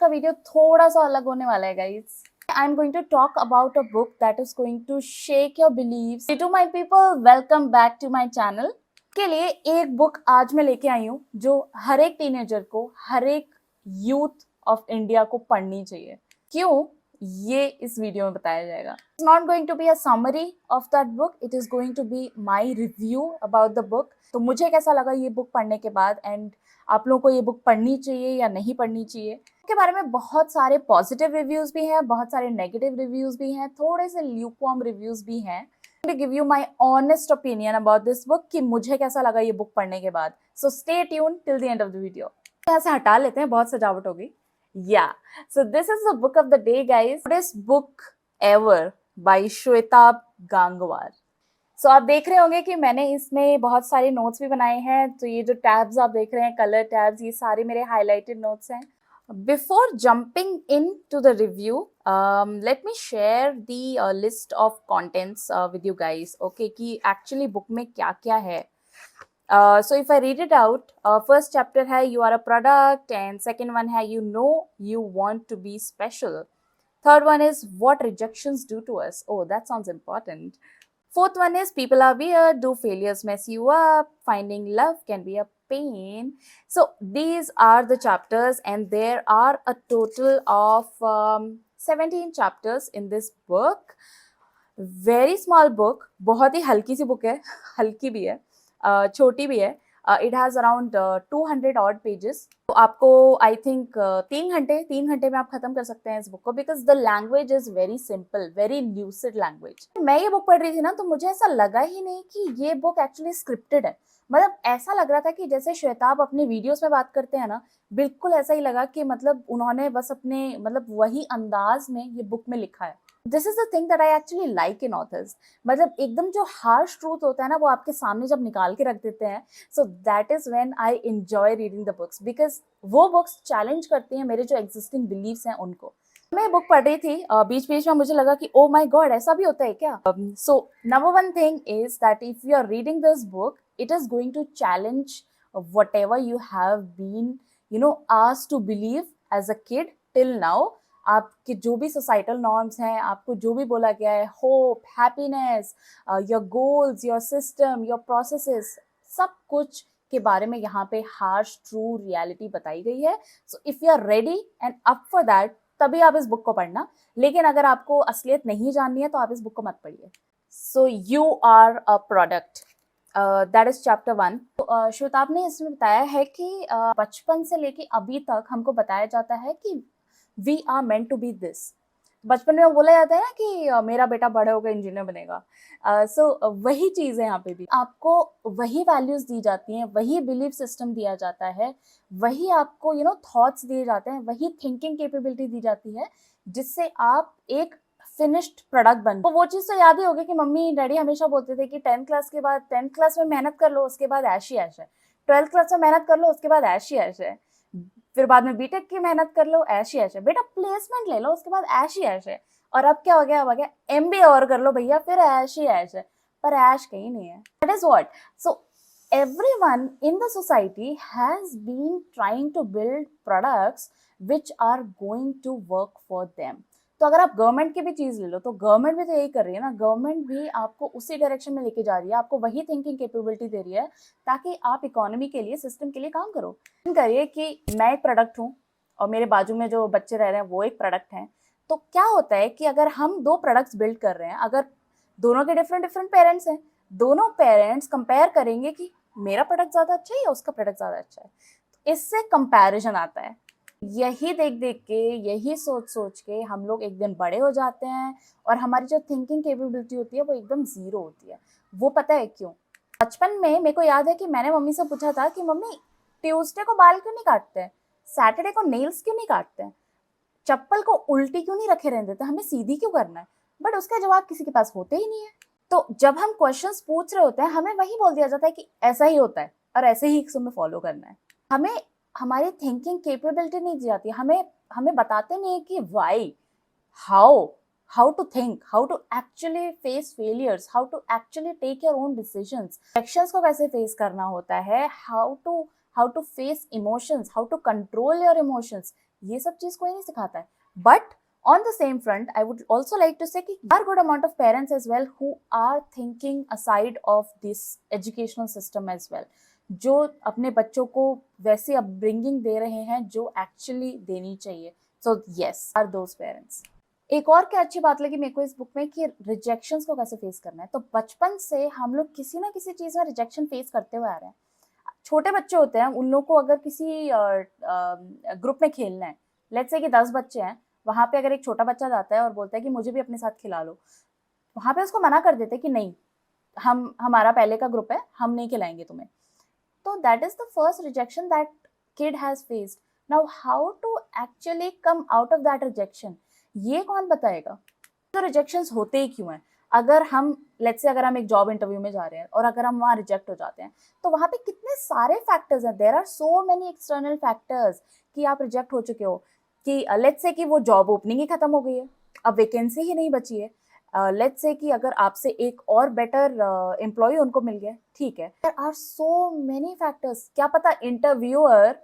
Video थोड़ा सा अलग होने वाला है guys. I'm going to talk about a book that is going to shake your beliefs. To my people, welcome back to my channel. के लिए एक बुक आज मैं लेके आई हूँ जो हर एक टीनेजर को, हर एक यूथ ऑफ इंडिया को पढ़नी चाहिए. क्यों, ये इस वीडियो में बताया जाएगा. It's not going to be a summary of that book. It is going to be my review about the book. तो मुझे कैसा लगा ये बुक पढ़ने के बाद, एंड आप लोगों को ये बुक पढ़नी चाहिए या नहीं पढ़नी चाहिए. के बारे में बहुत सारे पॉजिटिव रिव्यूज भी हैं, बहुत सारे नेगेटिव रिव्यूज भी हैं, थोड़े से ल्यूकवार्म रिव्यूज भी हैं. To give you my honest opinion about this book कि मुझे कैसा लगा ये बुक पढ़ने के बाद. So stay tuned till the end of the video. यहाँ से हटा लेते हैं, बहुत सजावट होगी. Yeah, so this is the book of the day, guys. Best book ever by Shwetab Gangwar. So आप देख रहे होंगे कि मैंने इसमें बहुत सारे नोट्स भी बनाए हैं. तो ये जो टैब्स आप देख रहे हैं, कलर टैब्स, ये सारे मेरे हाईलाइटेड नोट्स हैं. Before jumping into the review, let me share the list of contents with you guys. Okay, कि actually book में क्या क्या है. So if I read it out, first chapter है you are a product, and second one है you know you want to be special. Third one is what rejections do to us. Oh, that sounds important. Fourth one is people are weird, do failures mess you up, finding love can be a pain. So these are the chapters, and there are a total of 17 chapters in this book. Very small book, बहुत ही हल्की सी book है. हल्की भी है, छोटी भी है. It has around 200 odd pages. तो आपको I think 3 घंटे में आप खत्म कर सकते हैं इस बुक को, because the language is very simple, very lucid language. मैं ये बुक पढ़ रही थी ना, तो मुझे ऐसा लगा ही नहीं कि ये बुक एक्चुअली स्क्रिप्टेड है. मतलब ऐसा लग रहा था कि जैसे श्वेताब अपने वीडियोस में बात करते हैं ना, बिल्कुल ऐसा ही लगा कि मतलब उन्होंने बस अपने मतलब वही अंदाज में ये बुक में लिखा है. This is the thing that I actually like in authors. मतलब एकदम जो हार्श ट्रूथ होता है ना, वो आपके सामने जब निकाल के रख देते हैं, so that is when I enjoy reading the books, because वो बुक्स चैलेंज करती हैं मेरे जो एग्जिस्टिंग बिलीव्स हैं उनको. मैं बुक पढ़ रही थी, बीच बीच में मुझे लगा कि ओ माय गॉड, ऐसा भी होता है क्या. So number one thing is that if you are reading this book, it is going to challenge whatever you have been, asked to believe as a kid till now. आपके जो भी societal norms हैं, आपको जो भी बोला गया है, hope, happiness, your goals, your system, your processes, सब कुछ के बारे में यहाँ पे हार्श ट्रू रियलिटी बताई गई है. So if you are ready and up for that, तभी आप इस बुक को पढ़ना. लेकिन अगर आपको असलियत नहीं जाननी है तो आप इस बुक को मत पढ़िए. So you are a product, that is chapter 1. तो श्वेताब ने इसमें बताया है कि बचपन से लेके अभी तक हमको बताया जाता है कि we are meant to be this. बचपन में बोला जाता है ना कि मेरा बेटा बड़े होकर इंजीनियर बनेगा. सो वही चीज़ है यहाँ पे भी. आपको वही वैल्यूज दी जाती हैं, वही बिलीफ सिस्टम दिया जाता है, वही आपको थॉट्स दिए जाते हैं, वही थिंकिंग कैपेबिलिटी दी जाती है, जिससे आप एक फिनिश्ड प्रोडक्ट बन. तो वो चीज़ तो याद ही होगी कि मम्मी डैडी हमेशा बोलते थे कि 10th क्लास के बाद 10th क्लास में मेहनत कर लो, उसके बाद ऐश ही ऐश है. 12th क्लास में मेहनत कर लो, उसके बाद ऐश ही ऐश है. फिर बाद में बीटेक की मेहनत कर लो, ऐश ही ऐश है. बेटा प्लेसमेंट ले लो, उसके बाद ऐश ही ऐश है. और अब क्या हो गया, अब आ गया MBA और कर लो भैया, फिर ऐश ही ऐश है. पर ऐश कहीं नहीं है. That is what. So everyone in the society has been trying to build products which are going to work for them. तो अगर आप गवर्नमेंट की भी चीज़ ले लो, तो गवर्नमेंट भी तो यही कर रही है ना. गवर्नमेंट भी आपको उसी डायरेक्शन में लेके जा रही है, आपको वही थिंकिंग कैपेबिलिटी दे रही है ताकि आप इकोनॉमी के लिए, सिस्टम के लिए काम करो. करिए कि मैं एक प्रोडक्ट हूँ और मेरे बाजू में जो बच्चे रह रहे हैं वो एक प्रोडक्ट हैं. तो क्या होता है कि अगर हम 2 प्रोडक्ट्स बिल्ड कर रहे हैं, अगर दोनों के डिफरेंट पेरेंट्स हैं, दोनों पेरेंट्स कंपेयर करेंगे कि मेरा प्रोडक्ट ज़्यादा अच्छा है या उसका प्रोडक्ट ज़्यादा अच्छा है. तो इससे कंपैरिजन आता है. यही देख के, यही सोच के हम लोग एक दिन बड़े हो जाते हैं और हमारी जो थिंकिंग कैपेबिलिटी होती है वो एकदम ज़ीरो होती है. वो पता है क्यों? बचपन में मेरे को याद है कि मैंने मम्मी से पूछा था कि मम्मी ट्यूसडे को बाल क्यों नहीं काटते हैं, सैटरडे को नेल्स क्यों नहीं काटते हैं, चप्पल को उल्टी क्यों नहीं रखे रहने देते, हमें सीधी क्यों करना है. बट उसका जवाब किसी के पास होते ही नहीं है. तो जब हम क्वेश्चंस पूछ रहे होते हैं, हमें वही बोल दिया जाता है कि ऐसा ही होता है और ऐसे ही तुम्हें फॉलो करना है. हमें हमारी थिंकिंग कैपेबिलिटी नहीं दी जाती. हमें बताते नहीं कि Y, how to think, how to actually face failures, how to actually take your own decisions, actions को कैसे face करना होता है, how to face emotions, how to control your emotions. ये सब चीज कोई नहीं सिखाता है. But on the same front, I would also like to say कि there are good amount of parents as well who are thinking aside of this educational system as well, जो अपने बच्चों को वैसी अपब्रिंगिंग दे रहे हैं जो एक्चुअली देनी चाहिए. So yes, are those parents. एक और क्या अच्छी बात लगी मेरे को इस बुक में कि रिजेक्शंस को कैसे फेस करना है. तो बचपन से हम लोग किसी ना किसी चीज में रिजेक्शन फेस करते हुए आ रहे हैं. छोटे बच्चे होते हैं, उन लोग को अगर किसी ग्रुप में खेलना है, लेट्स से कि 10 बच्चे हैं, वहां पे अगर एक छोटा बच्चा जाता है और बोलता है कि मुझे भी अपने साथ खिला लो, वहां पे उसको मना कर देते हैं कि नहीं, हमारा पहले का ग्रुप है, हम नहीं खिलाएंगे तुम्हें. तो that is the first rejection that kid has faced. Now how to actually come out of that rejection, ये कौन बताएगा. तो रिजेक्शंस होते ही क्यों हैं. अगर हम लेट्स से अगर हम एक जॉब इंटरव्यू में जा रहे हैं और अगर हम वहाँ रिजेक्ट हो जाते हैं, तो वहाँ पे कितने सारे फैक्टर्स हैं. There are so many external factors कि आप रिजेक्ट हो चुके हो, कि लेट्स से कि वो जॉब ओपनिंग ही खत्म हो गई है, अब वैकेंसी ही नहीं बची है. लेट्स से कि अगर आपसे एक और बेटर एम्प्लॉय उनको मिल गया, ठीक है. There are so many factors. क्या पता इंटरव्यूअर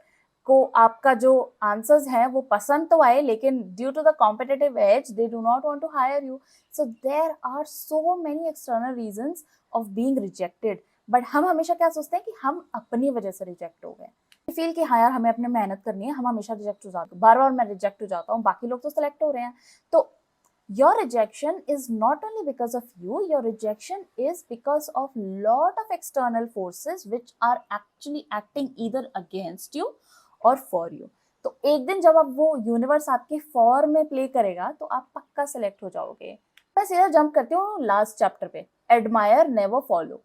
को आपका जो आंसर्स हैं वो पसंद तो आए, लेकिन due to the competitive edge they do not want to hire you. So there are so many external reasons of being rejected. But हम हमेशा क्या सोचते हैं कि हम अपनी वजह से रिजेक्ट हो गए. फील कि हाँ यार हमें अपने मेहनत करनी है, हम हमेशा रिजेक्ट हो जाते हैं, बार बार मैं रिजेक्ट हो जाता हूँ, बाकी लोग तो सेलेक्ट हो रहे हैं. तो your rejection is not only because of you, your rejection is because of lot of external forces which are actually acting either against you or for you. तो एक दिन जब अब वो यूनिवर्स आपके फॉर में प्ले करेगा तो आप पक्का सेलेक्ट हो जाओगे. मैं सीधा जंप करती हूँ लास्ट चैप्टर पे, एडमायर नेवर फॉलो.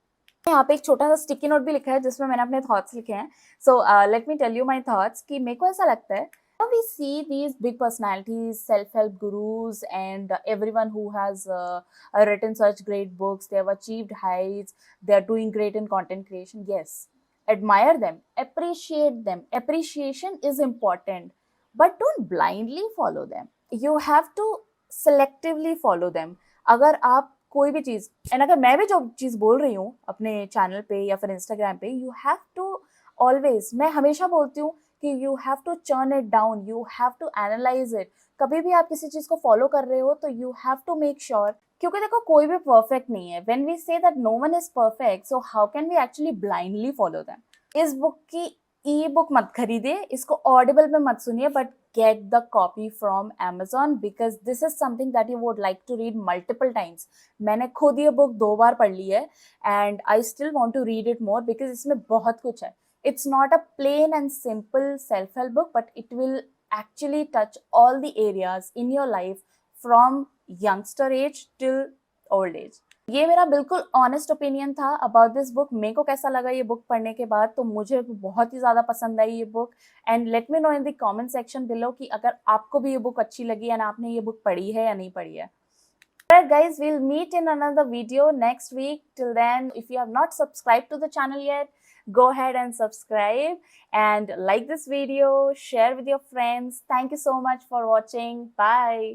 यहाँ पे एक छोटा सा स्टिकी नोट भी लिखा है जिसमें मैंने अपने थॉट्स लिखे हैं. So let me tell you my thoughts कि मेरे को ऐसा लगता है we see these big personalities, self-help gurus, and everyone who has written such great books, they have achieved heights, they are doing great in content creation. Yes, admire them, appreciate them. Appreciation is important, but don't blindly follow them. You have to selectively follow them. अगर आप कोई भी चीज, and अगर मैं भी जो चीज बोल रही हूँ अपने चैनल पे या फिर इंस्टाग्राम पे, यू हैव टू ऑलवेज, मैं हमेशा बोलती हूँ कि you have to churn it down, you have to analyse it. कभी भी आप किसी चीज को फॉलो कर रहे हो तो you have to make sure, क्योंकि देखो कोई भी परफेक्ट नहीं है. When we say that no one is perfect, so how can we actually blindly follow them. इस बुक की ई बुक मत खरीदे, इसको ऑडिबल पे मत सुनिए, but get the copy from Amazon because this is something that you would like to read multiple times. मैंने खुद ये बुक 2 बार पढ़ ली है and I still want to read it more because इसमें बहुत कुछ है. It's not a plain and simple self-help book, but it will actually touch all the areas in your life from youngster age till old age. ये मेरा बिल्कुल honest opinion था about this book. मेरे को कैसा लगा ये बुक पढ़ने के बाद, तो मुझे बहुत ही ज़्यादा पसंद आई ये book. And let me know in the comment section below कि अगर आपको भी ये बुक अच्छी लगी एंड आपने ये बुक पढ़ी है या नहीं पढ़ी है. Alright guys, we'll meet in another video next week. Till then, if you have not subscribed to the channel yet, go ahead and subscribe and like this video, share with your friends. Thank you so much for watching. Bye.